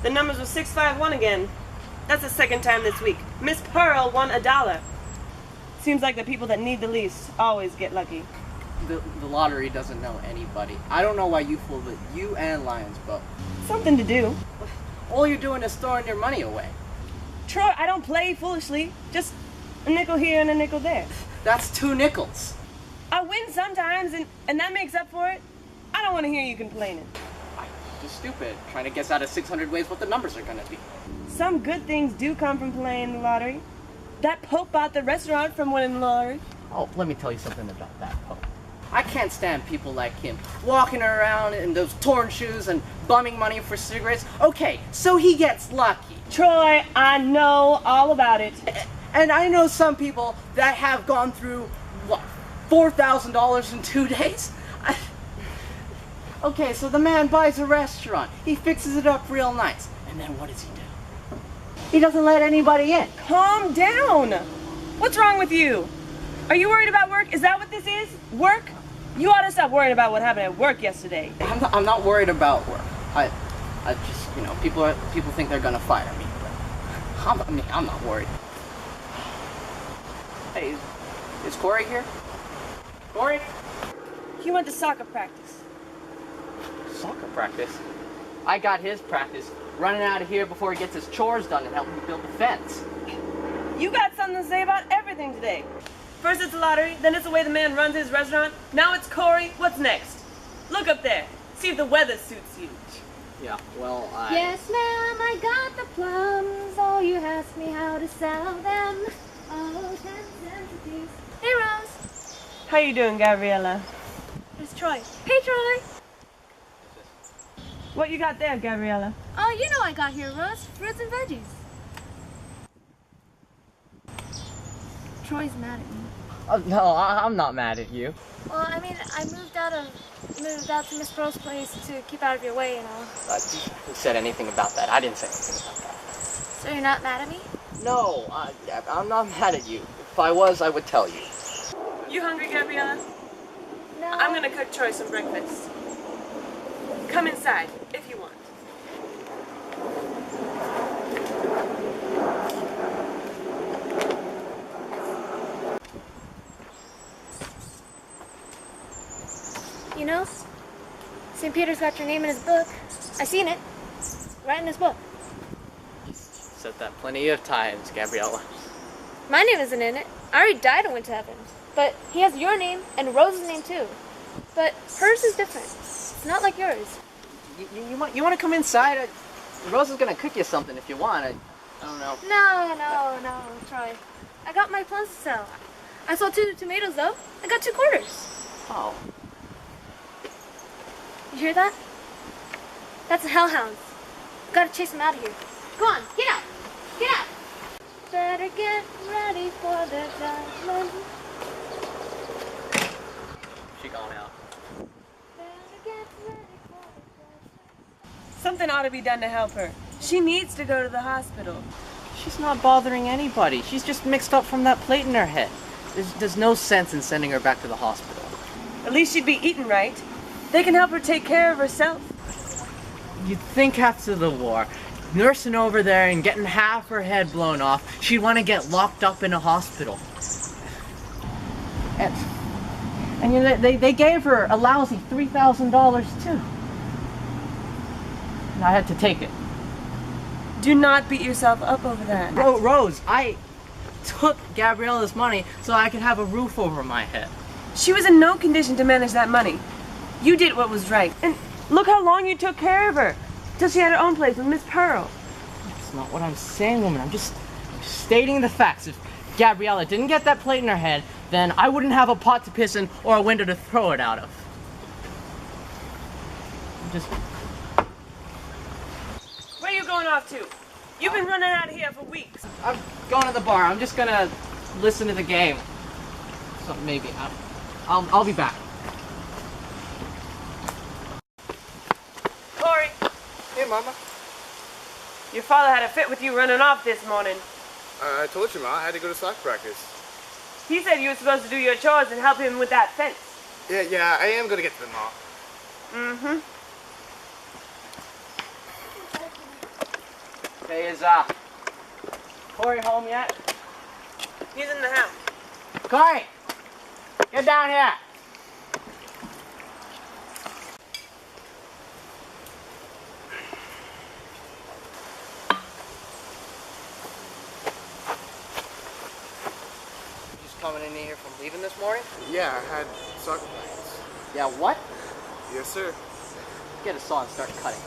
The numbers were 651 again. That's the second time this week. Miss Pearl won $1. Seems like the people that need the least always get lucky. The lottery doesn't know anybody. I don't know why you fool with you and Lions both. Something to do. All you're doing is throwing your money away. Troy, I don't play foolishly. Just a nickel here and a nickel there. That's 2 nickels. I win sometimes, and that makes up for it. I don't want to hear you complaining. I'm just stupid, trying to guess out of 600 ways what the numbers are going to be. Some good things do come from playing the lottery. That Pope bought the restaurant from winning the lottery. Oh, let me tell you something about that Pope. I can't stand people like him walking around in those torn shoes and bumming money for cigarettes. Okay, so he gets lucky. Troy, I know all about it. And I know some people that have gone through, what, $4,000 in 2 days? Okay, so the man buys a restaurant. He fixes it up real nice. And then what does he do? He doesn't let anybody in. Calm down. What's wrong with you? Are you worried about work? Is that what this is? Work? You ought to stop worrying about what happened at work yesterday. I'm not worried about work. I just, you know, people think they're gonna fire me, but I'm not worried. Hey, is Corey here? Corey? He went to soccer practice. Soccer practice? I got his practice running out of here before he gets his chores done and help me build the fence. You got something to say about everything today. First it's the lottery, then it's the way the man runs his restaurant. Now it's Corey. What's next? Look up there. See if the weather suits you. Yeah, well, Yes, ma'am, I got the plums. Oh, you asked me how to sell them. Oh, 10 cents a piece. Hey, Rose. How you doing, Gabriella? It's Troy. Hey, Troy. What you got there, Gabriella? Oh, you know I got here, Rose. Fruits and veggies. Troy's mad at me. Oh, no, I'm not mad at you. Well, I mean, I moved out to Miss Pearl's place to keep out of your way, you know. Who said anything about that? I didn't say anything about that. So you're not mad at me? No, I'm not mad at you. If I was, I would tell you. You hungry, Gabriella? No. I'm gonna cook Troy some breakfast. Come inside, if you want. You know, St. Peter's got your name in his book. I seen it. Right in his book. He's said that plenty of times, Gabriella. My name isn't in it. I already died and went to heaven. But he has your name and Rose's name too. But hers is different. It's not like yours. You want to come inside? Rose is gonna cook you something if you want. I don't know. No, Troy. I got my plums to sell. I sold 2 tomatoes though. I got 2 quarters. Oh. You hear that? That's a hellhound. Gotta chase him out of here. Go on, get out! Get out! Better get ready for the judgment. She gone out. Better get ready for the judgment. Something ought to be done to help her. She needs to go to the hospital. She's not bothering anybody. She's just mixed up from that plate in her head. There's no sense in sending her back to the hospital. At least she'd be eating right. They can help her take care of herself. You'd think after the war, nursing over there and getting half her head blown off, she'd want to get locked up in a hospital. And you know, they gave her a lousy $3,000 too. And I had to take it. Do not beat yourself up over that. Rose, I took Gabriella's money so I could have a roof over my head. She was in no condition to manage that money. You did what was right. And look how long you took care of her. Till she had her own place with Miss Pearl. That's not what I'm saying, woman. I'm just stating the facts. If Gabriella didn't get that plate in her head, then I wouldn't have a pot to piss in or a window to throw it out of. Where are you going off to? You've been running out of here for weeks. I'm going to the bar. I'm just gonna listen to the game. So maybe I'll be back. Corey. Hey, Mama. Your father had a fit with you running off this morning. I told you, Ma. I had to go to soccer practice. He said you were supposed to do your chores and help him with that fence. Yeah, I am gonna get to them, Ma. Mm-hmm. Hey, is Corey home yet? He's in the house. Corey! Get down here! Just coming in here from leaving this morning? Yeah, I had soccer practice. Yeah, what? Yes, sir. Get a saw and start cutting.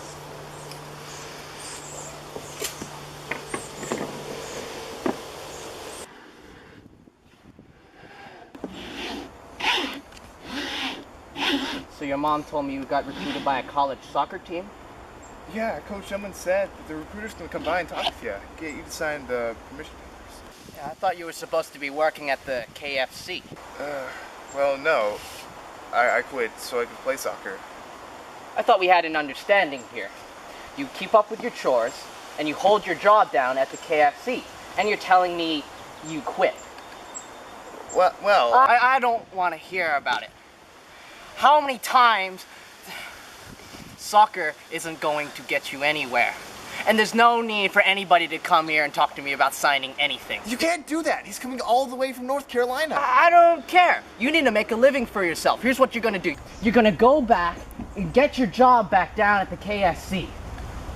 So your mom told me you got recruited by a college soccer team? Yeah, Coach Shumlin said that the recruiter's gonna come by and talk with you, get you to sign the permission papers. Yeah, I thought you were supposed to be working at the KFC. Well, no. I quit so I could play soccer. I thought we had an understanding here. You keep up with your chores, and you hold your job down at the KFC, and you're telling me you quit. Well, I don't want to hear about it. How many times soccer isn't going to get you anywhere? And there's no need for anybody to come here and talk to me about signing anything. you can't do that. He's coming all the way from North Carolina. I don't care. You need to make a living for yourself. Here's what you're gonna do. You're gonna go back and get your job back down at the KFC.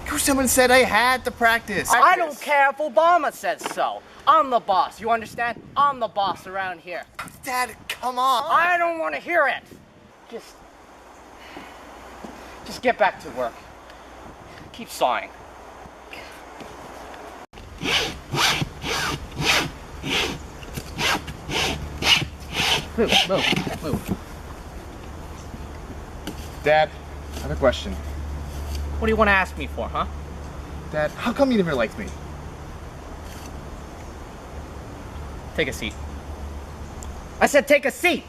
Coach Shumlin said I had to practice. I don't care if Obama says so. I'm the boss, you understand? I'm the boss around here. Dad, come on. I don't want to hear it. Just get back to work. Keep sawing. Move. Dad, I have a question. What do you want to ask me for, huh? Dad, how come you never liked me? Take a seat. I said take a seat!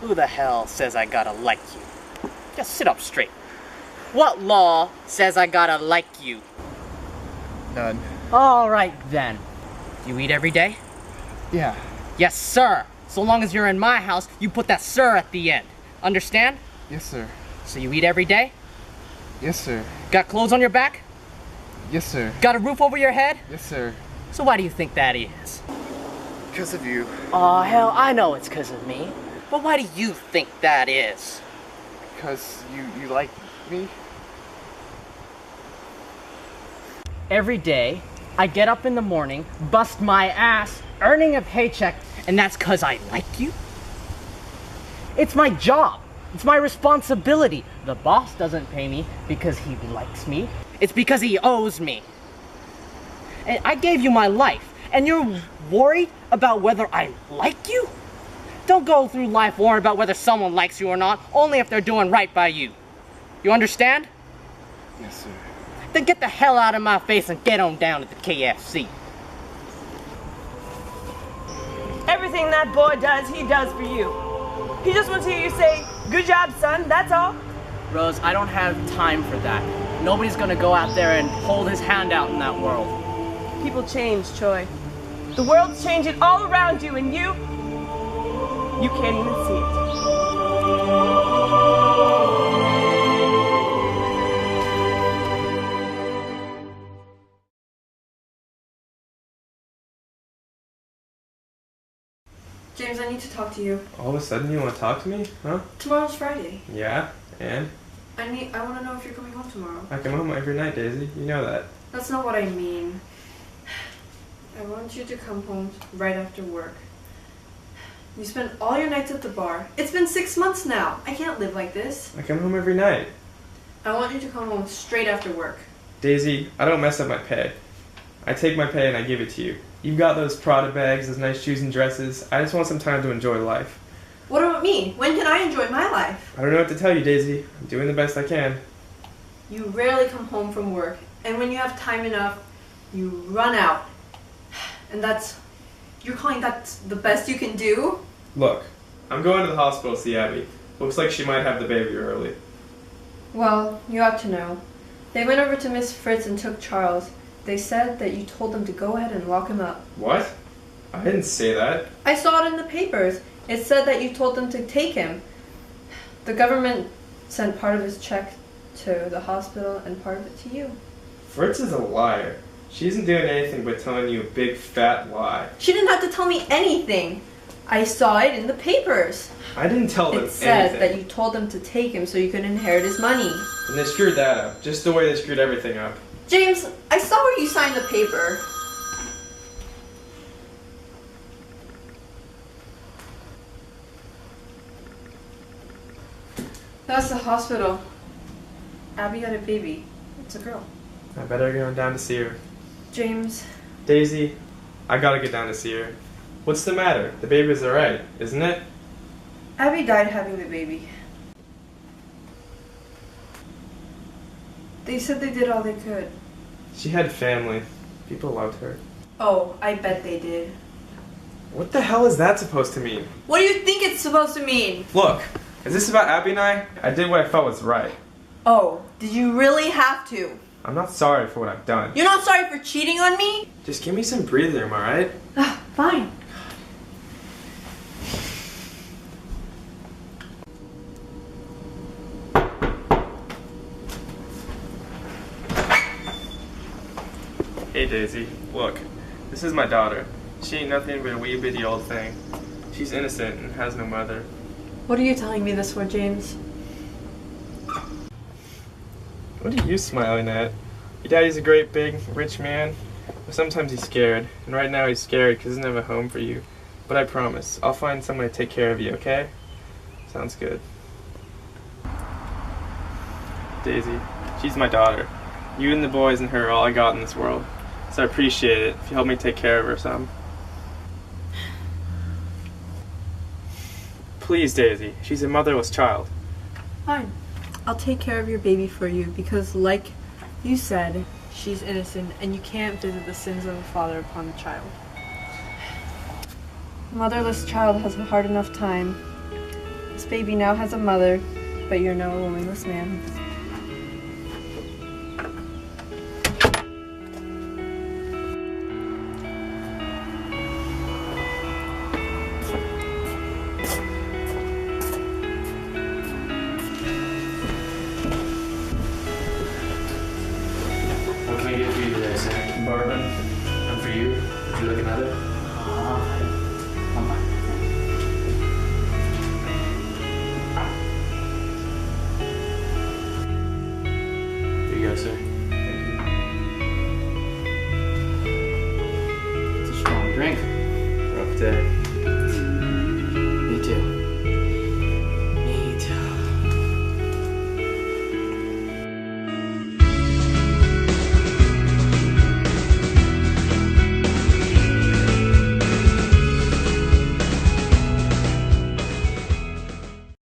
Who the hell says I gotta like you? Just sit up straight. What law says I gotta like you? None. Alright then. You eat every day? Yeah. Yes, sir. So long as you're in my house, you put that sir at the end. Understand? Yes, sir. So you eat every day? Yes, sir. Got clothes on your back? Yes, sir. Got a roof over your head? Yes, sir. So why do you think that is? Because of you. Oh, hell, I know it's because of me. But why do you think that is? Because you like me? Every day, I get up in the morning, bust my ass, earning a paycheck, and that's because I like you? It's my job. It's my responsibility. The boss doesn't pay me because he likes me. It's because he owes me. And I gave you my life, and you're worried about whether I like you? Don't go through life worrying about whether someone likes you or not, only if they're doing right by you. You understand? Yes, sir. Then get the hell out of my face and get on down to the KFC. Everything that boy does, he does for you. He just wants to hear you say, "Good job, son," that's all. Rose, I don't have time for that. Nobody's gonna go out there and hold his hand out in that world. People change, Choi. The world's changing all around you, and you can't even see it. James, I need to talk to you. All of a sudden you want to talk to me? Huh? Tomorrow's Friday. Yeah? And? I want to know if you're coming home tomorrow. I come home every night, Daisy. You know that. That's not what I mean. I want you to come home right after work. You spend all your nights at the bar. It's been 6 months now. I can't live like this. I come home every night. I want you to come home straight after work. Daisy, I don't mess up my pay. I take my pay and I give it to you. You've got those Prada bags, those nice shoes and dresses. I just want some time to enjoy life. What about me? When can I enjoy my life? I don't know what to tell you, Daisy. I'm doing the best I can. You rarely come home from work, and when you have time enough, you run out. And you're calling that the best you can do? Look, I'm going to the hospital to see Abby. Looks like she might have the baby early. Well, you ought to know. They went over to Miss Fritz and took Charles. They said that you told them to go ahead and lock him up. What? I didn't say that. I saw it in the papers. It said that you told them to take him. The government sent part of his check to the hospital and part of it to you. Fritz is a liar. She isn't doing anything but telling you a big fat lie. She didn't have to tell me anything. I saw it in the papers. I didn't tell them It says anything. that you told them to take him so you could inherit his money. And they screwed that up, just the way they screwed everything up. James, I saw where you signed the paper. That's the hospital. Abby had a baby. It's a girl. I better go down to see her. James, Daisy, I gotta get down to see her. What's the matter? The baby's alright, isn't it? Abby died having the baby. They said they did all they could. She had family. People loved her. Oh, I bet they did. What the hell is that supposed to mean? What do you think it's supposed to mean? Look, is this about Abby and I? I did what I felt was right. Oh, did you really have to? I'm not sorry for what I've done. You're not sorry for cheating on me? Just give me some breathing room, alright? Fine. Hey Daisy, look, this is my daughter. She ain't nothing but a wee bitty old thing. She's innocent and has no mother. What are you telling me this for, James? What are you smiling at? Your daddy's a great big rich man, but sometimes he's scared. And right now he's scared because he doesn't have a home for you. But I promise, I'll find someone to take care of you, okay? Sounds good. Daisy, she's my daughter. You and the boys and her are all I got in this world. So I appreciate it if you help me take care of her some. Please, Daisy, she's a motherless child. Fine. I'll take care of your baby for you because, like you said, she's innocent and you can't visit the sins of a father upon a child. A motherless child has a hard enough time. This baby now has a mother, but you're no womanless man. What can I get for you today, sir? Bourbon. And for you? Would you like another? I'm fine. Here you go, sir. It's a strong drink. Rough day.